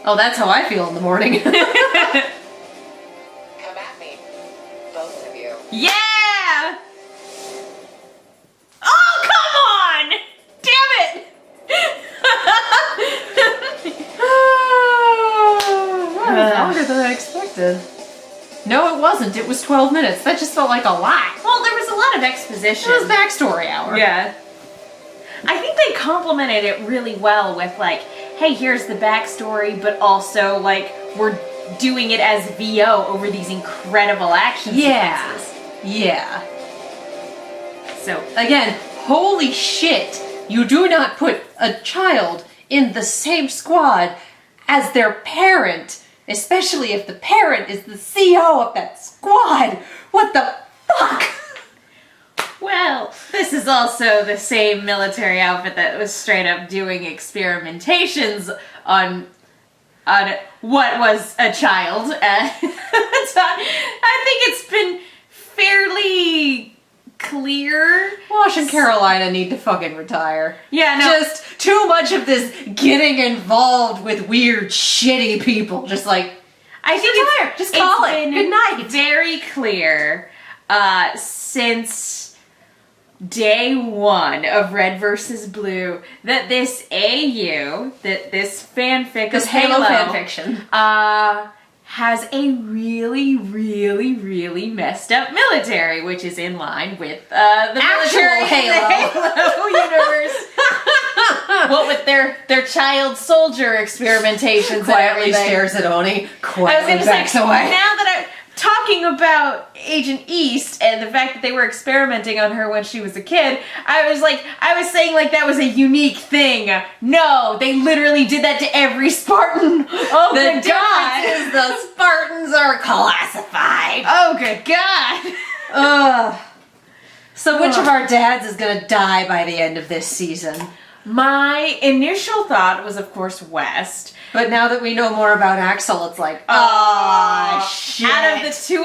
Speaker 1: Oh, that's how I feel in the morning.
Speaker 3: Come at me. Both of you.
Speaker 2: Yeah! Oh, come on! Damn it!
Speaker 1: That was longer than I expected. No, it wasn't. It was 12 minutes. That just felt like a lot.
Speaker 2: Well, there was a lot of exposition.
Speaker 1: It was backstory hour.
Speaker 2: Yeah. I think they complemented it really well with like, hey, here's the backstory, but also like we're doing it as VO over these incredible action
Speaker 1: Yeah.
Speaker 2: sequences.
Speaker 1: Yeah.
Speaker 2: So
Speaker 1: Again, holy shit. You do not put a child in the same squad as their parent, especially if the parent is the CO of that squad. What the fuck?
Speaker 2: well, this is also the same military outfit that was straight up doing experimentations on what was a child. So I think it's been fairly clear.
Speaker 1: Wash and Carolina need to fucking retire.
Speaker 2: Yeah, no.
Speaker 1: Just too much of this getting involved with weird, shitty people. Just like,
Speaker 2: I think
Speaker 1: retire.
Speaker 2: it's
Speaker 1: Just call
Speaker 2: it's
Speaker 1: it.
Speaker 2: been
Speaker 1: Good night.
Speaker 2: Very clear since day one of Red versus Blue that this AU, that this fanfic
Speaker 1: this
Speaker 2: of
Speaker 1: Halo
Speaker 2: Halo
Speaker 1: fanfiction.
Speaker 2: has a really, really, really messed up military, which is in line with the
Speaker 1: Actual
Speaker 2: military in the Halo universe. What with their child soldier experimentations and
Speaker 1: Quietly
Speaker 2: everything.
Speaker 1: stares at Oni.
Speaker 2: I was
Speaker 1: Quietly
Speaker 2: gonna
Speaker 1: backs
Speaker 2: say,
Speaker 1: away.
Speaker 2: now that I'm talking about Agent East and the fact that they were experimenting on her when she was a kid, I was saying like that was a unique thing. No, they literally did that to every Spartan. Oh,
Speaker 1: The
Speaker 2: good God.
Speaker 1: difference is the Spartans are classified.
Speaker 2: Oh, good God.
Speaker 1: Ugh. So which of our dads is gonna die by the end of this season?
Speaker 2: My initial thought was, of course, West.
Speaker 1: But now that we know more about Axel, it's like, shit.
Speaker 2: Out of the two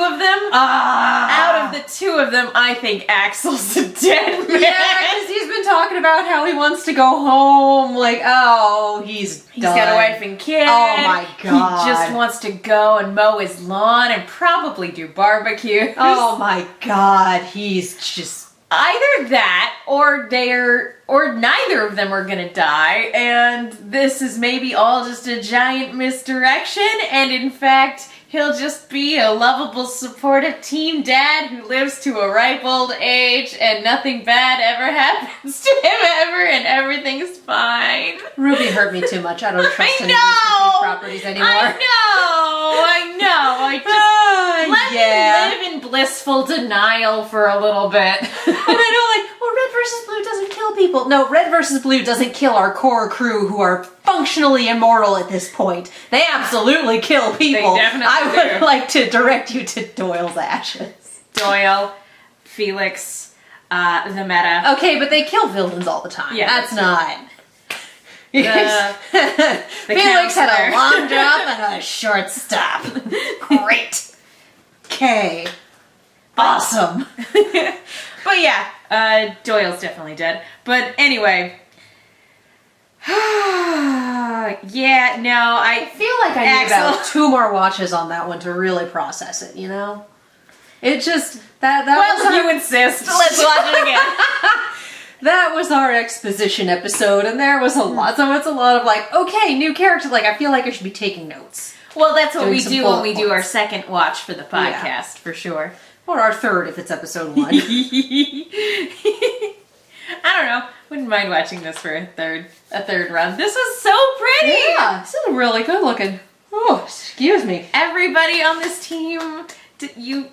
Speaker 2: of them, I think Axel's a dead man.
Speaker 1: Yeah, because he's been talking about how he wants to go home. Like, oh, he's done.
Speaker 2: got a wife and kid.
Speaker 1: Oh my God.
Speaker 2: He just wants to go and mow his lawn and probably do barbecue.
Speaker 1: Oh my God, he's just
Speaker 2: either that or neither of them are gonna die, and this is maybe all just a giant misdirection, and in fact he'll just be a lovable, supportive teen dad who lives to a ripe old age and nothing bad ever happens to him ever and everything's fine.
Speaker 1: Ruby hurt me too much. I don't trust any of these properties anymore.
Speaker 2: I know. Let me live in blissful denial for a little bit.
Speaker 1: But I know, like, well, Red versus Blue doesn't kill people. No, Red versus Blue doesn't kill our core crew who are functionally immoral at this point. They absolutely kill people.
Speaker 2: They definitely
Speaker 1: I would like to direct you to Doyle's ashes.
Speaker 2: Doyle, Felix, the meta.
Speaker 1: Okay, but they kill villains all the time.
Speaker 2: Yeah,
Speaker 1: that's not.
Speaker 2: The
Speaker 1: Felix had
Speaker 2: counselor.
Speaker 1: a long drop and a short stop. Great. Okay. Awesome.
Speaker 2: But yeah, Doyle's definitely dead. But anyway. Yeah, no,
Speaker 1: I feel like I need about 2 more watches on that one to really process it, you know? It just, that was
Speaker 2: well, you insist. Let's watch it again.
Speaker 1: That was our exposition episode, and there was a lot. So it's a lot of like, okay, new character. Like, I feel like I should be taking notes.
Speaker 2: Well, that's what
Speaker 1: Doing
Speaker 2: we
Speaker 1: some
Speaker 2: do
Speaker 1: bullet
Speaker 2: when we do our
Speaker 1: points.
Speaker 2: second watch for the podcast,
Speaker 1: Yeah.
Speaker 2: for sure.
Speaker 1: Or our third if it's episode 1.
Speaker 2: I don't know. Wouldn't mind watching this for a third run. This is so pretty.
Speaker 1: Yeah, this is really good looking. Oh, excuse me.
Speaker 2: Everybody on this team, you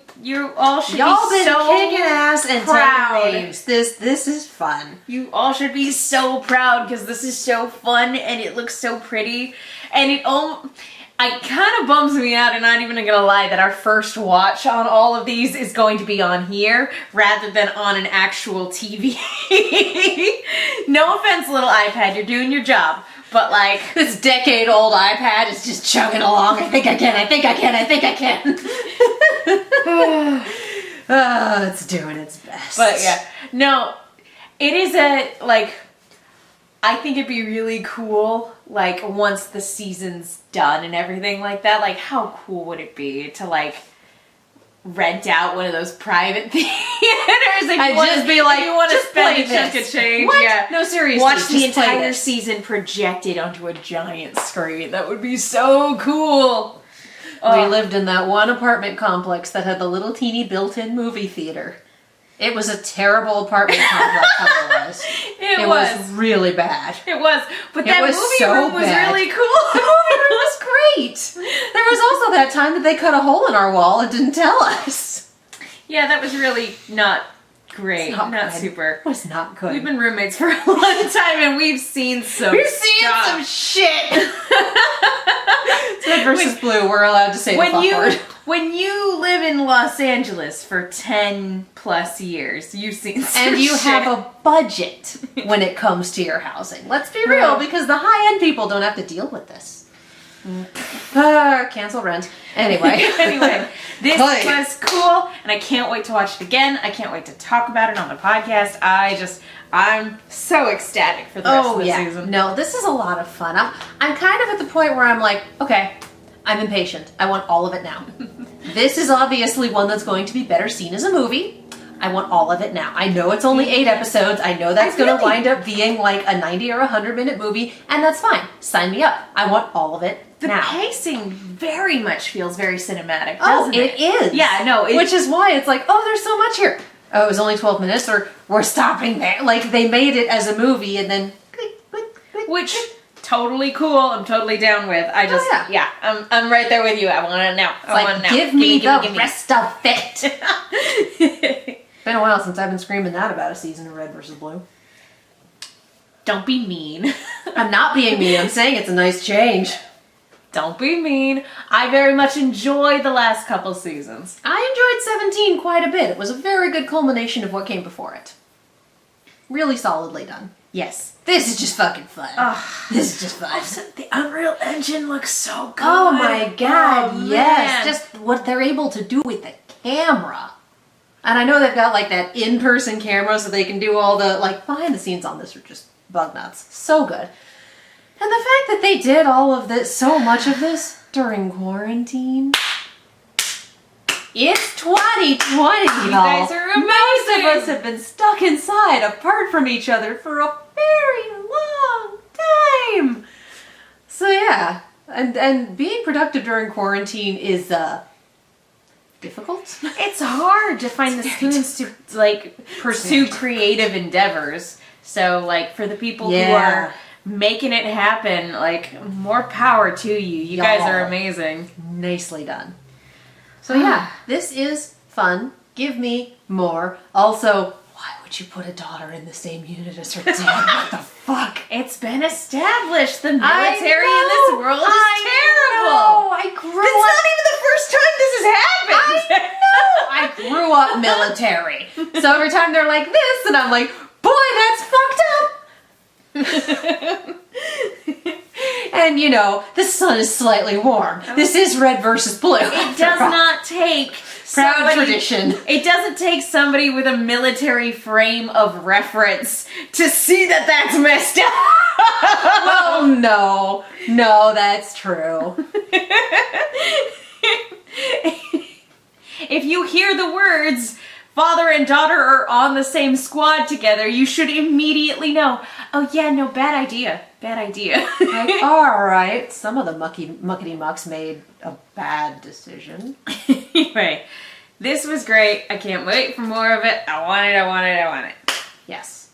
Speaker 2: all should
Speaker 1: Y'all
Speaker 2: be
Speaker 1: been
Speaker 2: so
Speaker 1: kicking ass and
Speaker 2: proud.
Speaker 1: taking names. This is fun.
Speaker 2: You all should be so proud because this is so fun and it looks so pretty, and it kind of bums me out, and not even gonna lie, that our first watch on all of these is going to be on here rather than on an actual TV. No offense, little iPad, you're doing your job, but like
Speaker 1: This decade-old iPad is just chugging along. I think I can. It's doing its best.
Speaker 2: But yeah, no, it is I think it'd be really cool, like, once the season's done and everything like that, like, how cool would it be to, like, rent out one of those private theaters?
Speaker 1: I'd just be like,
Speaker 2: you want to
Speaker 1: just
Speaker 2: spend
Speaker 1: play
Speaker 2: a chunk
Speaker 1: this.
Speaker 2: of change.
Speaker 1: What?
Speaker 2: Yeah.
Speaker 1: No, seriously,
Speaker 2: Watch
Speaker 1: just
Speaker 2: the
Speaker 1: play
Speaker 2: entire
Speaker 1: this.
Speaker 2: season projected onto a giant screen. That would be so cool.
Speaker 1: We lived in that one apartment complex that had the little teeny built-in movie theater. It was a terrible apartment complex otherwise.
Speaker 2: It
Speaker 1: was really bad.
Speaker 2: It was. But
Speaker 1: It
Speaker 2: that
Speaker 1: was
Speaker 2: movie
Speaker 1: so
Speaker 2: room was
Speaker 1: bad.
Speaker 2: really
Speaker 1: The
Speaker 2: cool.
Speaker 1: movie room was great. There was also that time that they cut a hole in our wall and didn't tell us.
Speaker 2: Yeah, that was really not great.
Speaker 1: It's not
Speaker 2: Not
Speaker 1: good.
Speaker 2: super.
Speaker 1: It was not good.
Speaker 2: We've been roommates for a long time and we've seen some stuff.
Speaker 1: shit. It's Red versus Blue. We're allowed to say the fuck word.
Speaker 2: When you live in Los Angeles for 10 plus years, you've seen some
Speaker 1: And you
Speaker 2: shit.
Speaker 1: have a budget when it comes to your housing. Let's be real, because the high-end people don't have to deal with this. Cancel rent. Anyway.
Speaker 2: Anyway, this
Speaker 1: Hi.
Speaker 2: was cool, and I can't wait to watch it again. I can't wait to talk about it on the podcast. I'm so ecstatic for the rest of the season.
Speaker 1: No, this is a lot of fun. I'm kind of at the point where I'm like, okay, I'm impatient. I want all of it now. This is obviously one that's going to be better seen as a movie. I want all of it now. I know it's only 8 episodes. I know that's going to wind up being like a 90 or 100-minute movie, and that's fine. Sign me up. I want all of it
Speaker 2: The
Speaker 1: now.
Speaker 2: pacing very much feels very cinematic,
Speaker 1: Oh,
Speaker 2: doesn't
Speaker 1: it is.
Speaker 2: Yeah, no,
Speaker 1: Which is why it's like, oh, there's so much here. Oh, it was only 12 minutes, or we're stopping there. Like, they made it as a movie, and then... click, click, click,
Speaker 2: which
Speaker 1: click.
Speaker 2: totally cool. I'm totally down with. I just
Speaker 1: yeah.
Speaker 2: I'm right there with you. I want it now. I
Speaker 1: Like,
Speaker 2: want it now.
Speaker 1: give me the
Speaker 2: give me.
Speaker 1: rest of it. Been a while since I've been screaming that about a season of Red versus Blue.
Speaker 2: Don't be mean.
Speaker 1: I'm not being mean. I'm saying it's a nice change.
Speaker 2: Don't be mean. I very much enjoyed the last couple seasons.
Speaker 1: I enjoyed 17 quite a bit. It was a very good culmination of what came before it. Really solidly done.
Speaker 2: Yes.
Speaker 1: This is just fucking fun.
Speaker 2: Ugh.
Speaker 1: This is just fun.
Speaker 2: The Unreal Engine looks so good.
Speaker 1: Oh my god,
Speaker 2: Oh,
Speaker 1: yes.
Speaker 2: man.
Speaker 1: Just what they're able to do with the camera. And I know they've got like that in-person camera so they can do all the like behind the scenes on this are just bug nuts. So good. And the fact that they did all of this, so much of this during quarantine. It's 2020,
Speaker 2: You guys are amazing.
Speaker 1: Most of us have been stuck inside, apart from each other, for a very long time. So yeah, and being productive during quarantine is difficult.
Speaker 2: It's hard to find the spoons to like pursue creative endeavors. So like for the people who are making it happen, like more power to you. You guys are amazing.
Speaker 1: Nicely done. So yeah, this is fun. Give me more. Also, why would you put a daughter in the same unit as her dad? What the fuck?
Speaker 2: It's been established. The military in this world is terrible.
Speaker 1: I grew
Speaker 2: It's
Speaker 1: up.
Speaker 2: not even the first time this has happened.
Speaker 1: I grew up military. So every time they're like this, and I'm like, boy, that's fucked up. And you know, the sun is slightly warm. This is red versus blue.
Speaker 2: It does not take
Speaker 1: Proud tradition.
Speaker 2: It doesn't take somebody with a military frame of reference to see that that's messed up.
Speaker 1: Well, no, that's true.
Speaker 2: If you hear the words father and daughter are on the same squad together, you should immediately know, oh yeah, no, bad idea. Bad idea.
Speaker 1: Like, all right, some of the muckety mucks made a bad decision.
Speaker 2: Anyway, this was great. I can't wait for more of it. I want it.
Speaker 1: Yes.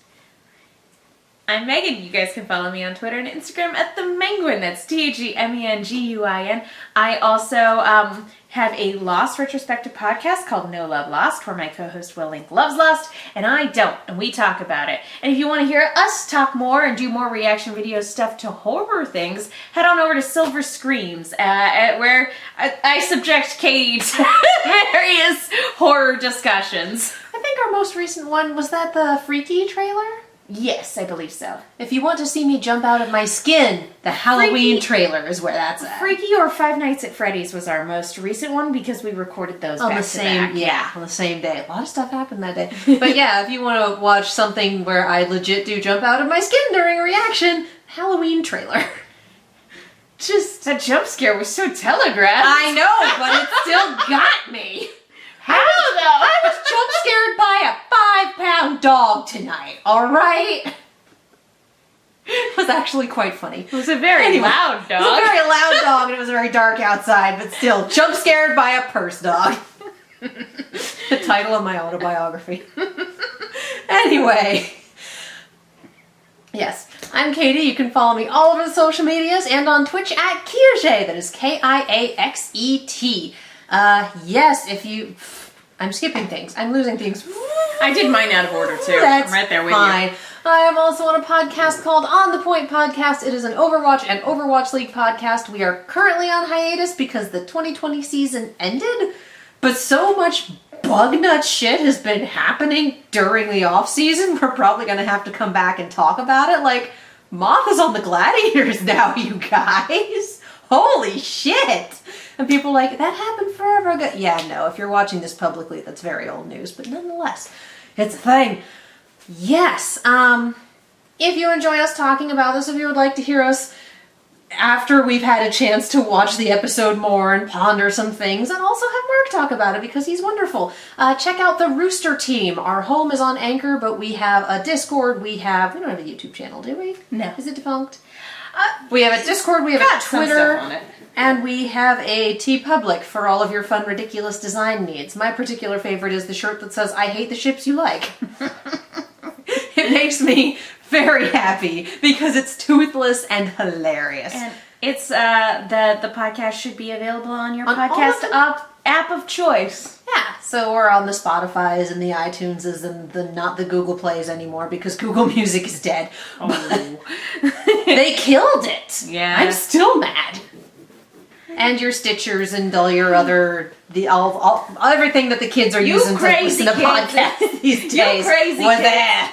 Speaker 2: I'm Megan. You guys can follow me on Twitter and Instagram at @themenguin. That's TheMenguin. I also have a Lost retrospective podcast called No Love Lost, where my co-host Will Link loves Lost, and I don't, and we talk about it. And if you want to hear us talk more and do more reaction video stuff to horror things, head on over to Silver Screams, where I subject Katie to various horror discussions.
Speaker 1: I think our most recent one, was that the Freaky trailer?
Speaker 2: Yes, I believe so.
Speaker 1: If you want to see me jump out of my skin, the Halloween trailer is where that's at.
Speaker 2: Freaky or Five Nights at Freddy's was our most recent one because we recorded those
Speaker 1: on
Speaker 2: back
Speaker 1: the
Speaker 2: to
Speaker 1: same
Speaker 2: back.
Speaker 1: on the same day. A lot of stuff happened that day. But yeah, if you want to watch something where I legit do jump out of my skin during a reaction, Halloween trailer.
Speaker 2: Just that jump scare was so telegraphed.
Speaker 1: I know, but it still got me.
Speaker 2: How though?
Speaker 1: I was jump scared by a 5-pound dog tonight, alright? It was actually quite funny.
Speaker 2: It was a very loud dog.
Speaker 1: It was a very loud dog and it was very dark outside, but still, jump scared by a purse dog. The title of my autobiography. Anyway. Yes, I'm Katie. You can follow me all over the social medias and on Twitch at Kiaxet. That is Kiaxet. Yes, if you... I'm skipping things. I'm losing things.
Speaker 2: I did mine out of order too.
Speaker 1: That's
Speaker 2: I'm right there with
Speaker 1: fine.
Speaker 2: you.
Speaker 1: I am also on a podcast called On the Point Podcast. It is an Overwatch and Overwatch League podcast. We are currently on hiatus because the 2020 season ended, but so much bug nut shit has been happening during the off season. We're probably going to have to come back and talk about it. Like, Moth is on the Gladiators now, you guys. Holy shit! And people are like, that happened forever ago. Yeah, no, if you're watching this publicly, that's very old news, but nonetheless, it's a thing. Yes, if you enjoy us talking about this, if you would like to hear us after we've had a chance to watch the episode more and ponder some things, and also have Mark talk about it because he's wonderful, check out the Rooster Team. Our home is on Anchor, but we have a Discord, we don't have a YouTube channel, do we?
Speaker 2: No.
Speaker 1: Is it defunct? We have a Discord, we have a Twitter, and we have a TeePublic for all of your fun, ridiculous design needs. My particular favorite is the shirt that says, I hate the ships you like. It makes me very happy because it's toothless and hilarious.
Speaker 2: And it's the podcast should be available on your
Speaker 1: On all
Speaker 2: podcast
Speaker 1: of the-
Speaker 2: app of choice.
Speaker 1: Yeah, so we're on the Spotify's and the iTuneses and not the Google Plays anymore because Google Music is dead.
Speaker 2: Oh.
Speaker 1: They killed it.
Speaker 2: Yeah.
Speaker 1: I'm still mad. And your Stitchers and all your other everything that the kids are using to
Speaker 2: crazy
Speaker 1: listen to
Speaker 2: kids.
Speaker 1: podcasts these days.
Speaker 2: crazy
Speaker 1: We're
Speaker 2: kids.
Speaker 1: there.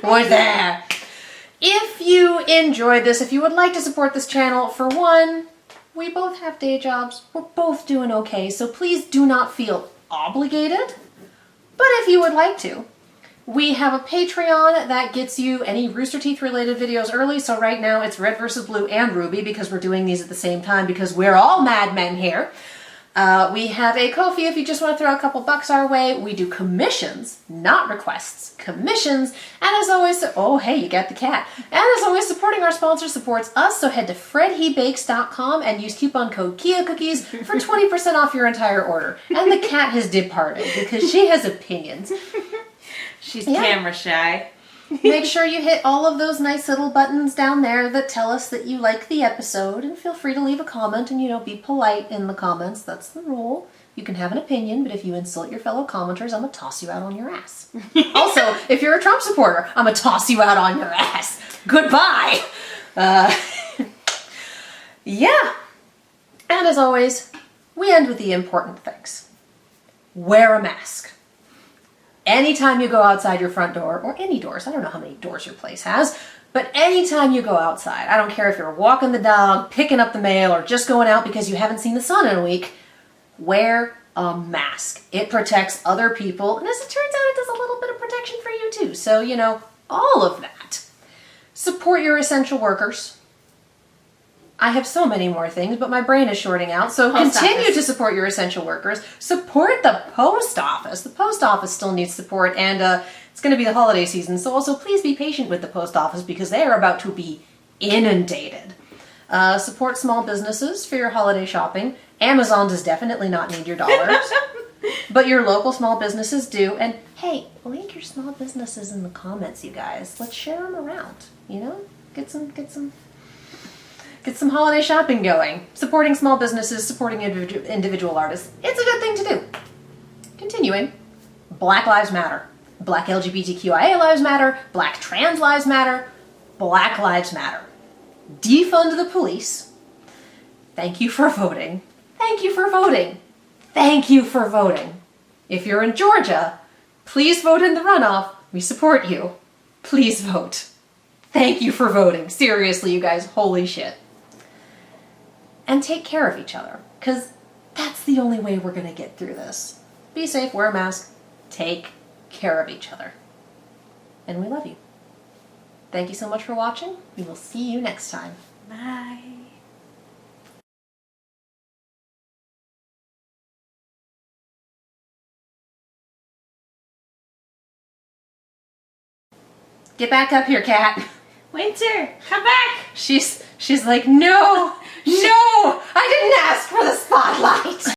Speaker 1: We're there. If you enjoyed this, if you would like to support this channel, for one, we both have day jobs. We're both doing okay, so please do not feel obligated. But if you would like to, we have a Patreon that gets you any Rooster Teeth related videos early. So right now it's Red vs. Blue and Ruby because we're doing these at the same time because we're all madmen here. We have a Ko-fi if you just want to throw a couple bucks our way. We do commissions, not requests, commissions. And as always, oh hey, you got the cat. And as always, supporting our sponsor supports us, so head to fredhebakes.com and use coupon code Kia Cookies for 20% off your entire order. And the cat has departed because she has opinions.
Speaker 2: She's camera shy.
Speaker 1: Make sure you hit all of those nice little buttons down there that tell us that you like the episode, and feel free to leave a comment and, be polite in the comments. That's the rule. You can have an opinion, but if you insult your fellow commenters, I'm gonna toss you out on your ass. Also, if you're a Trump supporter, I'm gonna toss you out on your ass. Goodbye! Yeah. And as always, we end with the important things. Wear a mask. Anytime you go outside your front door, or any doors, I don't know how many doors your place has, but anytime you go outside, I don't care if you're walking the dog, picking up the mail, or just going out because you haven't seen the sun in a week, wear a mask. It protects other people, and as it turns out, it does a little bit of protection for you too. So, all of that. Support your essential workers. I have so many more things, but my brain is shorting out. So continue to support your essential workers. Support the post office. The post office still needs support, and it's going to be the holiday season. So also please be patient with the post office because they are about to be inundated. Support small businesses for your holiday shopping. Amazon does definitely not need your dollars, but your local small businesses do. And hey, link your small businesses in the comments, you guys. Let's share them around. Get some holiday shopping going. Supporting small businesses, supporting individual artists. It's a good thing to do. Continuing. Black Lives Matter. Black LGBTQIA lives matter. Black trans lives matter. Black Lives Matter. Defund the police. Thank you for voting. Thank you for voting. Thank you for voting. If you're in Georgia, please vote in the runoff. We support you. Please vote. Thank you for voting. Seriously, you guys, holy shit. And take care of each other, because that's the only way we're going to get through this. Be safe, wear a mask, take care of each other. And we love you. Thank you so much for watching. We will see you next time.
Speaker 2: Bye.
Speaker 1: Get back up here, cat.
Speaker 2: Winter, come back.
Speaker 1: She's like, no, I didn't ask for the spotlight.